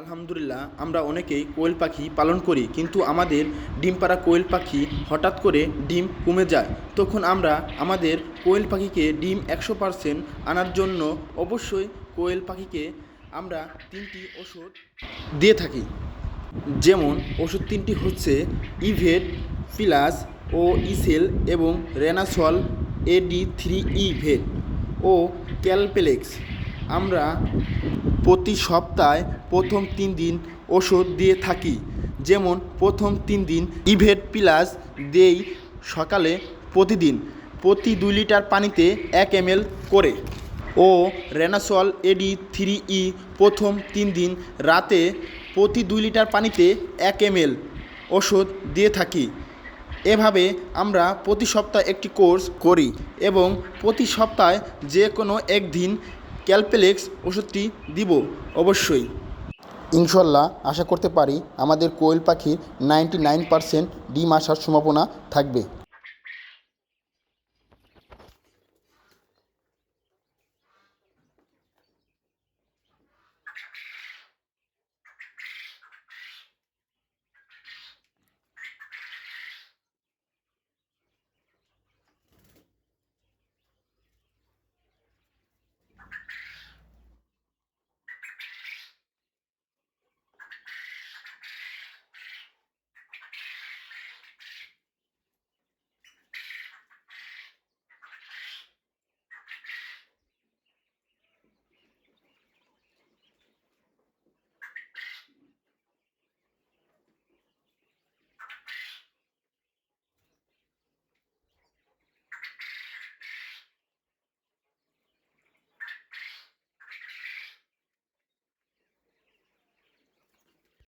আলহামদুলিল্লাহ, আমরা অনেকেই কোয়েল পাখি পালন করি, কিন্তু আমাদের ডিম পাড়া কোয়েল পাখি হঠাৎ করে ডিম কমে যায়। তখন আমরা আমাদের কোয়েল পাখিকে ডিম 100% আনার জন্য অবশ্যই কোয়েল পাখিকে আমরা 3টি ওষুধ দিয়ে থাকি। যেমন ওষুধ 3টি হচ্ছে ইভেট প্লাস ও ইসেল এবং রেনাসল AD3 ইভেট ও ক্যালপেলেক্স। আমরা প্রতি সপ্তাহে প্রথম 3 দিন ওষুধ দিয়ে থাকি। যেমন প্রথম 3 দিন ইভেট প্লাস দেই সকালে প্রতিদিন প্রতি 2 লিটার পানিতে 1 ml করে, ও রেনাসল AD3 প্রথম 3 দিন রাতে প্রতি 2 লিটার পানিতে 1 ml ওষুধ দিয়ে থাকি। এভাবে আমরা প্রতি সপ্তাহে একটি কোর্স করি এবং প্রতি সপ্তাহে যে কোনো একদিন ক্যালপেলেক্স ওষুধটি দিব অবশ্যই। ইনশাল্লাহ আশা করতে পারি আমাদের কোয়েল পাখির 99% ডিম আসার সম্ভাবনা থাকবে।